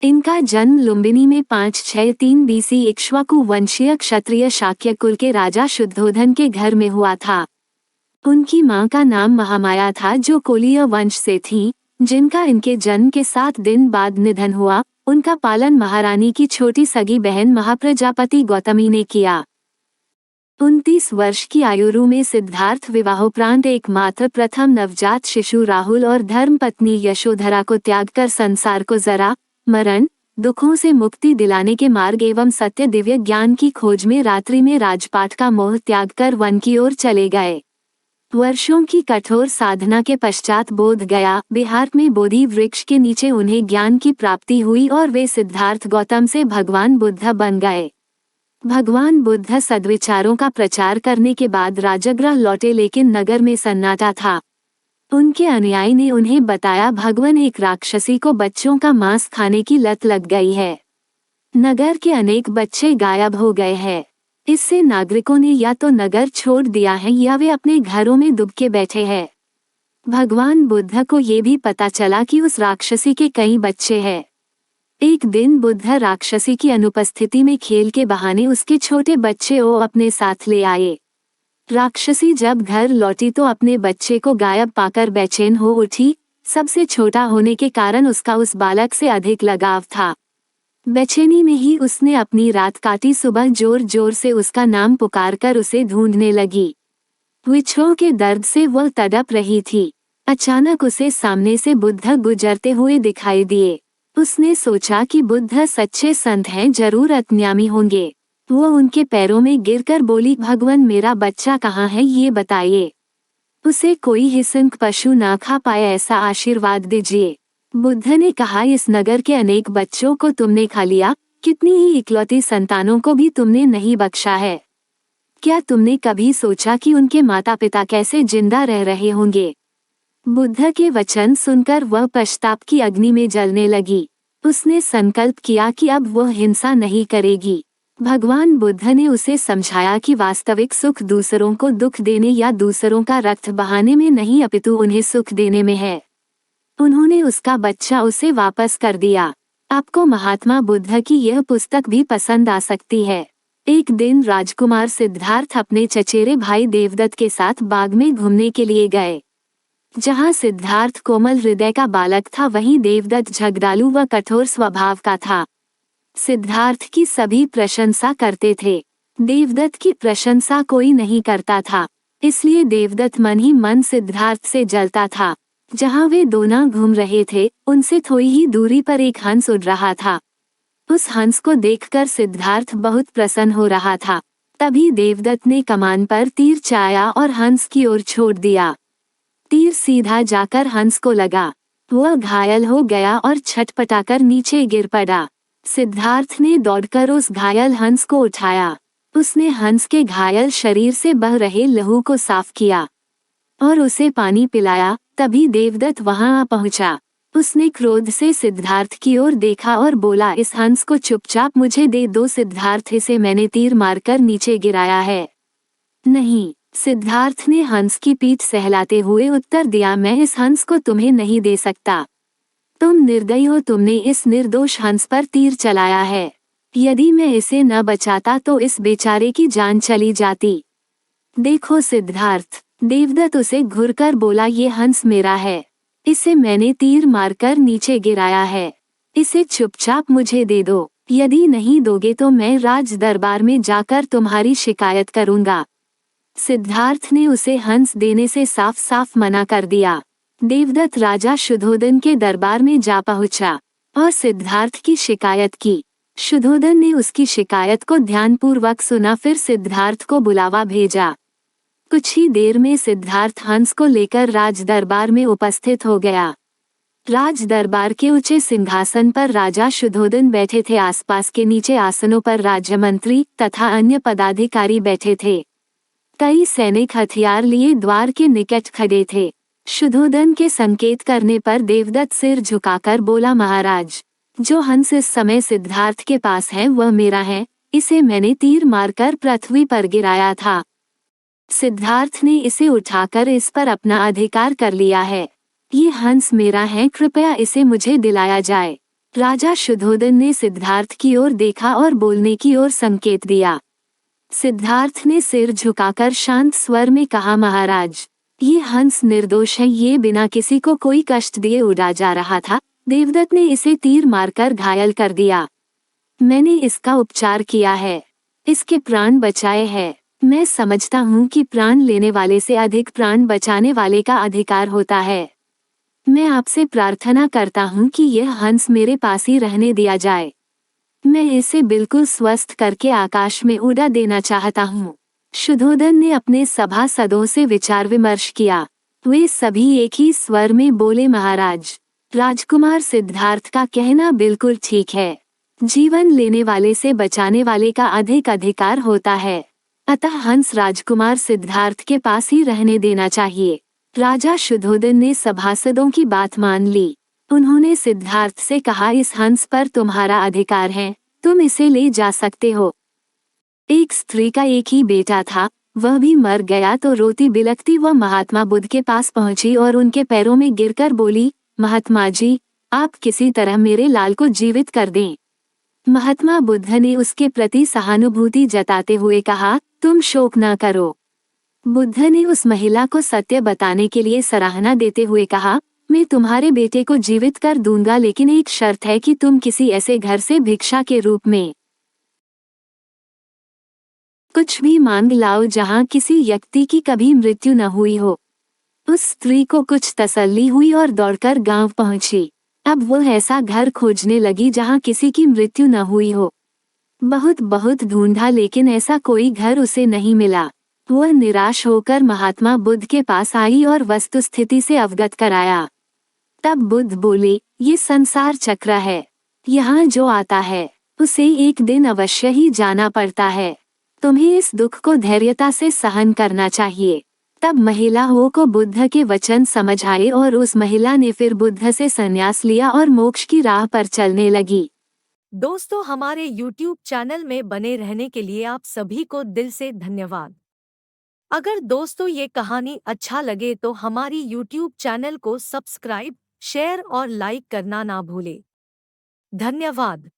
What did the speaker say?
इनका जन्म लुम्बिनी में 563 BC इक्ष्वाकु वंशीय क्षत्रिय शाक्य कुल के राजा शुद्धोधन के घर में हुआ था। उनकी मां का नाम महामाया था, जो कोलीय वंश से थीं, जिनका इनके जन्म के 7 दिन बाद निधन हुआ। उनका पालन महारानी की छोटी सगी बहन महाप्रजापति गौतमी ने किया। 29 वर्ष की आयु में सिद्धार्थ विवाहोपरांत एकमात्र प्रथम नवजात शिशु राहुल और धर्मपत्नी यशोधरा को त्याग कर संसार को जरा मरण दुखों से मुक्ति दिलाने के मार्ग एवं सत्य दिव्य ज्ञान की खोज में रात्रि में राजपाट का मोह त्याग कर वन की ओर चले गए। वर्षों की कठोर साधना के पश्चात बोध गया बिहार में बोधि वृक्ष के नीचे उन्हें ज्ञान की प्राप्ति हुई और वे सिद्धार्थ गौतम से भगवान बुद्ध बन गए। भगवान बुद्ध सद्विचारों का प्रचार करने के बाद राजगृह लौटे, लेकिन नगर में सन्नाटा था। उनके अनुयायी ने उन्हें बताया, भगवान एक राक्षसी को बच्चों का मांस खाने की लत लग गई है। नगर के अनेक बच्चे गायब हो गए हैं। इससे नागरिकों ने या तो नगर छोड़ दिया है या वे अपने घरों में दुबके बैठे हैं। भगवान बुद्ध को ये भी पता चला कि उस राक्षसी के कई बच्चे हैं। एक दिन बुद्ध राक्षसी की अनुपस्थिति में खेल के बहाने उसके छोटे बच्चे को अपने साथ ले आए। राक्षसी जब घर लौटी तो अपने बच्चे को गायब पाकर बेचैन हो उठी। सबसे छोटा होने के कारण उसका उस बालक से अधिक लगाव था। बेचैनी में ही उसने अपनी रात काटी। सुबह जोर जोर से उसका नाम पुकारकर उसे ढूंढने लगी। विछोह के दर्द से वह तड़प रही थी। अचानक उसे सामने से बुद्ध गुजरते हुए दिखाई दिए। उसने सोचा कि बुद्ध सच्चे संत हैं, जरूर अज्ञानी होंगे। वो उनके पैरों में गिरकर बोली, भगवान मेरा बच्चा कहाँ है, ये बताइए। उसे कोई हिंसक पशु ना खा पाए ऐसा आशीर्वाद दीजिए। बुद्ध ने कहा, इस नगर के अनेक बच्चों को तुमने खा लिया, कितनी ही इकलौती संतानों को भी तुमने नहीं बख्शा है। क्या तुमने कभी सोचा कि उनके माता पिता कैसे जिंदा रह रहे होंगे? बुद्ध के वचन सुनकर वह पश्चाताप की अग्नि में जलने लगी। उसने संकल्प किया कि अब वह हिंसा नहीं करेगी। भगवान बुद्ध ने उसे समझाया कि वास्तविक सुख दूसरों को दुख देने या दूसरों का रक्त बहाने में नहीं, अपितु उन्हें सुख देने में है। उन्होंने उसका बच्चा उसे वापस कर दिया। आपको महात्मा बुद्ध की यह पुस्तक भी पसंद आ सकती है। एक दिन राजकुमार सिद्धार्थ अपने चचेरे भाई देवदत्त के साथ बाग में घूमने के लिए गए। जहाँ सिद्धार्थ कोमल हृदय का बालक था, वहीं देवदत्त झगड़ालू व कठोर स्वभाव का था। सिद्धार्थ की सभी प्रशंसा करते थे। देवदत्त की प्रशंसा कोई नहीं करता था, इसलिए देवदत्त मन ही मन सिद्धार्थ से जलता था। जहाँ वे दोनों घूम रहे थे, उनसे थोड़ी ही दूरी पर एक हंस उड़ रहा था। उस हंस को देखकर सिद्धार्थ बहुत प्रसन्न हो रहा था। तभी देवदत्त ने कमान पर तीर चाया और हंस की ओर छोड़ दिया। तीर सीधा जाकर हंस को लगा। वह घायल हो गया और छटपटाकर नीचे गिर पड़ा। सिद्धार्थ ने दौड़कर उस घायल हंस को उठाया। उसने हंस के घायल शरीर से बह रहे लहू को साफ किया और उसे पानी पिलाया। तभी देवदत्त वहां आ पहुंचा। उसने क्रोध से सिद्धार्थ की ओर देखा और बोला, इस हंस को चुपचाप मुझे दे दो। सिद्धार्थ, इसे मैंने तीर मारकर नीचे गिराया है। नहीं, सिद्धार्थ ने हंस की पीठ सहलाते हुए उत्तर दिया, मैं इस हंस को तुम्हें नहीं दे सकता। तुम निर्दयी हो, तुमने इस निर्दोष हंस पर तीर चलाया है। यदि मैं इसे न बचाता तो इस बेचारे की जान चली जाती। देखो सिद्धार्थ, देवदत्त उसे घूरकर बोला, ये हंस मेरा है। इसे मैंने तीर मारकर नीचे गिराया है। इसे चुपचाप मुझे दे दो। यदि नहीं दोगे तो मैं राज दरबार में जाकर तुम्हारी शिकायत करूंगा। सिद्धार्थ ने उसे हंस देने से साफ साफ मना कर दिया। देवदत्त राजा शुद्धोधन के दरबार में जा पहुंचा और सिद्धार्थ की शिकायत की। शुद्धोधन ने उसकी शिकायत को ध्यानपूर्वक सुना, फिर सिद्धार्थ को बुलावा भेजा। कुछ ही देर में सिद्धार्थ हंस को लेकर राज दरबार में उपस्थित हो गया। राज दरबार के ऊंचे सिंहासन पर राजा शुद्धोधन बैठे थे। आसपास के नीचे आसनों पर राज्य मंत्री तथा अन्य पदाधिकारी बैठे थे। कई सैनिक हथियार लिए द्वार के निकट खड़े थे। शुद्धोधन के संकेत करने पर देवदत्त सिर झुकाकर बोला, महाराज, जो हंस इस समय सिद्धार्थ के पास है वह मेरा है। इसे मैंने तीर मारकर पृथ्वी पर गिराया था। सिद्धार्थ ने इसे उठाकर इस पर अपना अधिकार कर लिया है। ये हंस मेरा है, कृपया इसे मुझे दिलाया जाए। राजा शुद्धोधन ने सिद्धार्थ की ओर देखा और बोलने की ओर संकेत दिया। सिद्धार्थ ने सिर झुकाकर शांत स्वर में कहा, महाराज, ये हंस निर्दोष है, ये बिना किसी को कोई कष्ट दिए उड़ा जा रहा था। देवदत्त ने इसे तीर मारकर घायल कर दिया। मैंने इसका उपचार किया है, इसके प्राण बचाए हैं। मैं समझता हूँ कि प्राण लेने वाले से अधिक प्राण बचाने वाले का अधिकार होता है। मैं आपसे प्रार्थना करता हूँ कि यह हंस मेरे पास ही रहने दिया जाए। मैं इसे बिल्कुल स्वस्थ करके आकाश में उड़ा देना चाहता हूँ। शुद्धोधन ने अपने सभासदों से विचार विमर्श किया। वे सभी एक ही स्वर में बोले, महाराज, राजकुमार सिद्धार्थ का कहना बिल्कुल ठीक है। जीवन लेने वाले से बचाने वाले का अधिक अधिकार होता है। अतः हंस राजकुमार सिद्धार्थ के पास ही रहने देना चाहिए। राजा शुद्धोधन ने सभासदों की बात मान ली। उन्होंने सिद्धार्थ से कहा, इस हंस पर तुम्हारा अधिकार है, तुम इसे ले जा सकते हो। एक स्त्री का एक ही बेटा था, वह भी मर गया तो रोती बिलखती वह महात्मा बुद्ध के पास पहुंची और उनके पैरों में गिरकर बोली, महात्मा जी, आप किसी तरह मेरे लाल को जीवित कर दें। महात्मा बुद्ध ने उसके प्रति सहानुभूति जताते हुए कहा, तुम शोक न करो। बुद्ध ने उस महिला को सत्य बताने के लिए सराहना देते हुए कहा, मैं तुम्हारे बेटे को जीवित कर दूंगा, लेकिन एक शर्त है कि तुम किसी ऐसे घर से भिक्षा के रूप में कुछ भी मांग लाओ जहां किसी व्यक्ति की कभी मृत्यु न हुई हो। उस स्त्री को कुछ तसल्ली हुई और दौड़कर गांव पहुंची। अब वह ऐसा घर खोजने लगी जहां किसी की मृत्यु न हुई हो। बहुत बहुत ढूंढा, लेकिन ऐसा कोई घर उसे नहीं मिला। वह निराश होकर महात्मा बुद्ध के पास आई और वस्तुस्थिति से अवगत कराया। तब बुद्ध बोले, ये संसार चक्र है, यहाँ जो आता है उसे एक दिन अवश्य ही जाना पड़ता है। तुम्हें इस दुख को धैर्यता से सहन करना चाहिए। तब महिलाओं को बुद्ध के वचन समझ आए और उस महिला ने फिर बुद्ध से संन्यास लिया और मोक्ष की राह पर चलने लगी। दोस्तों, हमारे YouTube चैनल में बने रहने के लिए आप सभी को दिल से धन्यवाद। अगर दोस्तों ये कहानी अच्छा लगे तो हमारी YouTube चैनल को सब्सक्राइब, शेयर और लाइक करना ना भूलें। धन्यवाद।